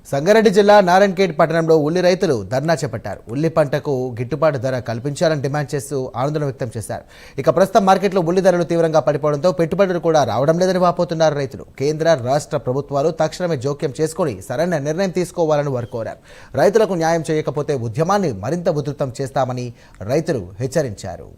సంగారెడ్డి జిల్లా నారాయణఖేడ్ పట్టణంలో ఉల్లి రైతులు ధర్నా చేపట్టారు. ఉల్లి పంటకు గిట్టుబాటు ధర కల్పించాలని డిమాండ్ చేస్తూ ఆందోళన వ్యక్తం చేశారు. ఇక ప్రస్తుతం మార్కెట్లో ఉల్లి ధరలు తీవ్రంగా పడిపోవడంతో పెట్టుబడులు కూడా రావడం లేదని వాపోతున్నారు రైతులు. కేంద్ర రాష్ట్ర ప్రభుత్వాలు తక్షణమే జోక్యం చేసుకుని సరైన నిర్ణయం తీసుకోవాలని వారు కోరారు. రైతులకు న్యాయం చేయకపోతే ఉద్యమాన్ని మరింత ఉధృతం చేస్తామని రైతులు హెచ్చరించారు.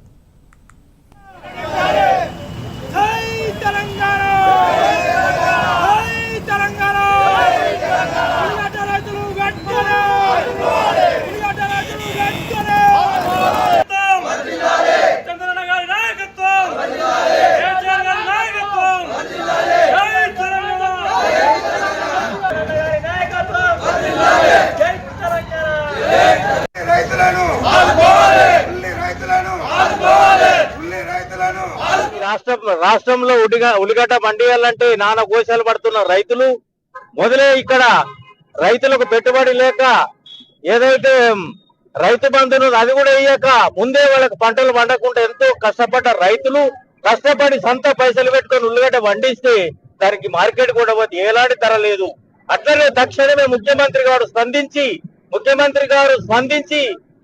రాష్ట్రంలో ఉల్లిగడ్డ పండియాలంటే నానా కోశాలు పడుతున్న రైతులు మొదలే ఇక్కడ రైతులకు పెట్టుబడి లేక ఏదైతే రైతు బంధును అది కూడా వేయక ముందే వాళ్ళకి పంటలు పండకుండా ఎంతో కష్టపడ్డ రైతులు కష్టపడి సొంత పైసలు పెట్టుకొని ఉల్లిగడ్డ పండిస్తే దానికి మార్కెట్ కూడా ఎలాంటి ధర లేదు. అట్లనే తక్షణమే ముఖ్యమంత్రి గారు స్పందించి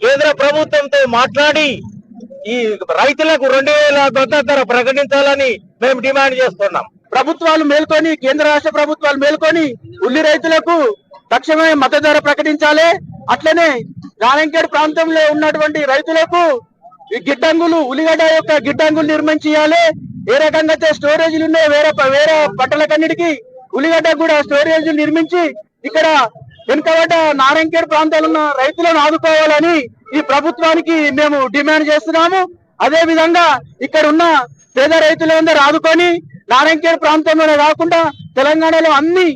కేంద్ర ప్రభుత్వంతో మాట్లాడి ఈ రైతులకు 2000 మద్దతు ధర ప్రకటించాలని మేము డిమాండ్ చేస్తున్నాం. ప్రభుత్వాలు మేల్కొని, కేంద్ర రాష్ట్ర ప్రభుత్వాలు మేల్కొని ఉల్లి రైతులకు తక్షణమే మద్దతు ధర ప్రకటించాలి. అట్లనే నారాయణఖేడ్ ప్రాంతంలో ఉన్నటువంటి రైతులకు ఈ గిడ్డంగులు, ఉల్లిగడ్డ యొక్క గిడ్డంగులు నిర్మించాలి. ఏ రకంగా అయితే స్టోరేజీలు ఉన్నాయో వేరే పంటలకన్నిటికీ ఉల్లిగడ్డ కూడా స్టోరేజ్ నిర్మించి ఇక్కడ వెనుకబడ్డ నారాయణఖేడ్ ప్రాంతాల్లో ఉన్న రైతులను ఆదుకోవాలని ఈ ప్రభుత్వానికి మేము డిమాండ్ చేస్తున్నాము. అదే విధంగా ఇక్కడ ఉన్న పేద రైతులందరూ ఆదుకొని నారాయణఖేడ్ ప్రాంతంలోనే కాకుండా తెలంగాణలో అన్ని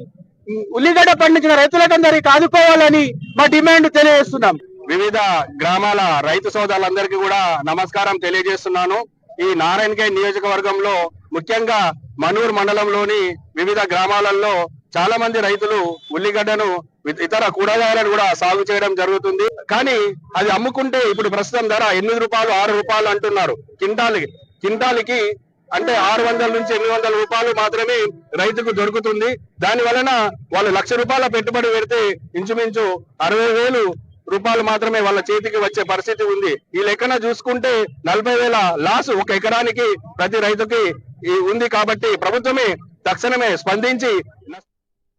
ఉల్లిగడ్డ పండించిన రైతులకందరికి ఆదుకోవాలని మా డిమాండ్ తెలియజేస్తున్నాం. వివిధ గ్రామాల రైతు సోదరులందరికీ కూడా నమస్కారం తెలియజేస్తున్నాను. ఈ నారాయణఖేడ్ నియోజకవర్గంలో ముఖ్యంగా మనూర్ మండలంలోని వివిధ గ్రామాలలో చాలా మంది రైతులు ఉల్లిగడ్డను ఇతర కూరగాయలను కూడా సాగు చేయడం జరుగుతుంది. కానీ అది అమ్ముకుంటే ఇప్పుడు ప్రస్తుతం ధర 8 రూపాయలు 6 రూపాయలు అంటున్నారు. కింటాలికి అంటే 600 నుంచి 800 రూపాయలు మాత్రమే రైతుకు దొరుకుతుంది. దాని వలన వాళ్ళు 1,00,000 రూపాయల పెట్టుబడి పెడితే ఇంచుమించు 60,000 రూపాయలు మాత్రమే వాళ్ళ చేతికి వచ్చే పరిస్థితి ఉంది. ఈ లెక్కన చూసుకుంటే 40,000 లాస్ ఒక ఎకరానికి ప్రతి రైతుకి ఉంది. కాబట్టి ప్రభుత్వమే తక్షణమే స్పందించి